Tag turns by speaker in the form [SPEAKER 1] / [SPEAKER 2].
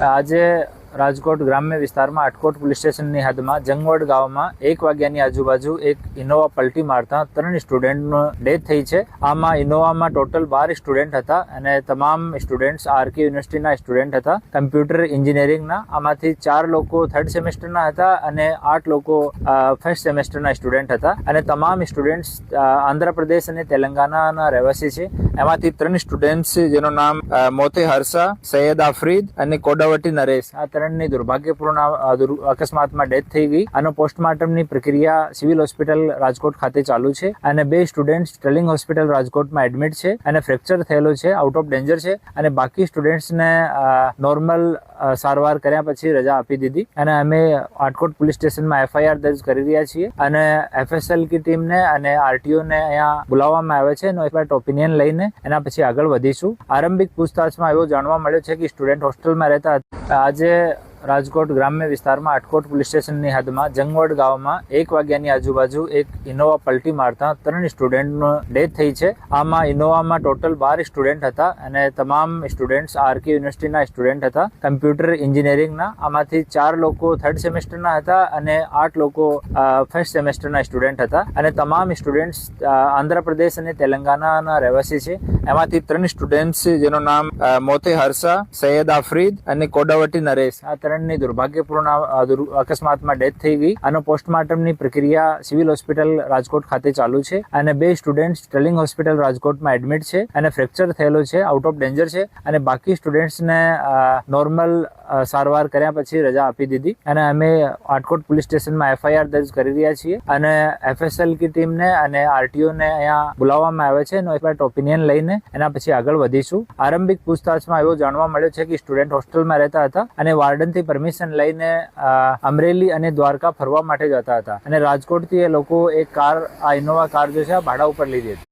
[SPEAKER 1] આજે રાજકોટ ગ્રામ્ય વિસ્તારમાં આટકોટ પોલીસ સ્ટેશનની હદમાં જંગવડ ગામમાં 1 વાગ્યાની આજુબાજુ એક ઇનોવા પલટી મારતા 3 સ્ટુડન્ટનો ડેથ થઈ છે. આમાં ઇનોવામાં ટોટલ 12 સ્ટુડન્ટ હતા અને તમામ સ્ટુડન્ટ્સ આરકે યુનિવર્સિટીના સ્ટુડન્ટ હતા, કમ્પ્યુટર એન્જિનિયરિંગના. આમાંથી 4 લોકો 3rd સેમેસ્ટરના હતા અને 8 લોકો 1st સેમેસ્ટરના સ્ટુડન્ટ હતા અને તમામ સ્ટુડન્ટ્સ આંધ્રપ્રદેશ અને તેલંગાણાના રહેવાસી છે. એમાંથી 3 સ્ટુડન્ટ્સ જેનું નામ મોતે હર્ષા, સૈયદ આફરીદ અને કોડાવટી નરેશ, આ ની દુર્ભાગ્યપૂર્ણ અકસ્માતમાં ડેથ થઈ ગઈ. આનો પોસ્ટમોર્ટમની પ્રક્રિયા સિવિલ હોસ્પિટલ રાજકોટ ખાતે ચાલુ છે અને 2 સ્ટુડન્ટ સ્ટર્લિંગ હોસ્પિટલ રાજકોટમાં એડમિટ છે અને ફ્રેક્ચર થયેલો છે, આઉટ ઓફ ડેન્જર છે અને બાકી સ્ટુડન્ટ્સને નોર્મલ સારવાર કર્યા પછી રજા આપી દીધી અને અમે આટકોટ પોલીસ સ્ટેશનમાં FIR દર્જ કરી રહ્યા છીએ અને FSL ની ટીમને અને RTO ને અહીંયા બોલાવવામાં આવે છે એનો એક્સપર્ટ ઓપિનિયન લઈને એના પછી આગળ વધીશું. આરંભિક પૂછતાછમાં એવો જાણવા મળ્યો છે કે સ્ટુડન્ટ હોસ્ટેલમાં રહેતા હતા. આજે રાજકોટ ગ્રામ્ય વિસ્તારમાં આટકોટ પોલીસ સ્ટેશનની હદમાં જંગવડ ગામમાં 1 વાગ્યાની આજુબાજુ એક ઇનોવા પલટી મારતા 3 સ્ટુડન્ટનો ડેથ થઈ છે. આમાં ઇનોવામાં ટોટલ 12 સ્ટુડન્ટ હતા અને તમામ સ્ટુડન્ટ્સ આરકે યુનિવર્સિટીના સ્ટુડન્ટ હતા, કમ્પ્યુટર એન્જિનિયરિંગના. આમાંથી 4 લોકો 3rd સેમેસ્ટરના હતા અને 8 લોકો 1st સેમેસ્ટરના સ્ટુડન્ટ હતા અને તમામ સ્ટુડન્ટ્સ આંધ્રપ્રદેશ અને તેલંગાણાના રહેવાસી છે. એમાંથી 3 સ્ટુડન્ટ્સ જેનું નામ મોતે હર્ષા, સૈયદ આફરીદ અને કોડાવટી નરેશ, આ ની દુર્ભાગ્યપૂર્ણ અકસ્માતમાં ડેથ થઈ ગઈ. આનો પોસ્ટમોર્ટમની પ્રક્રિયા સિવિલ હોસ્પિટલ રાજકોટ ખાતે ચાલુ છે અને 2 સ્ટુડન્ટ સ્ટર્લિંગ હોસ્પિટલ રાજકોટમાં એડમિટ છે અને ફ્રેક્ચર થયેલો છે, આઉટ ઓફ ડેન્જર છે અને બાકી સ્ટુડન્ટ્સને નોર્મલ સારવાર કર્યા પછી રજા આપી દીધી અને અમે આટકોટ પોલીસ સ્ટેશનમાં FIR દર્જ કરી રહ્યા છીએ અને FSL ની ટીમને અને RTO ને અહીંયા બોલાવવામાં આવે છે એનો એક્સપર્ટ ઓપિનિયન લઈને એના પછી આગળ વધીશું. આરંભિક પૂછતાછમાં એવો જાણવા મળ્યો છે કે સ્ટુડન્ટ હોસ્ટેલમાં રહેતા હતા અને વાર્ડનથી પરમિશન લઈને અમરેલી અને દ્વારકા ફરવા માટે જતા હતા અને રાજકોટથી એ લોકો એક કાર, આ ઇનોવા કાર જે છે ભાડા ઉપર લીધી હતી.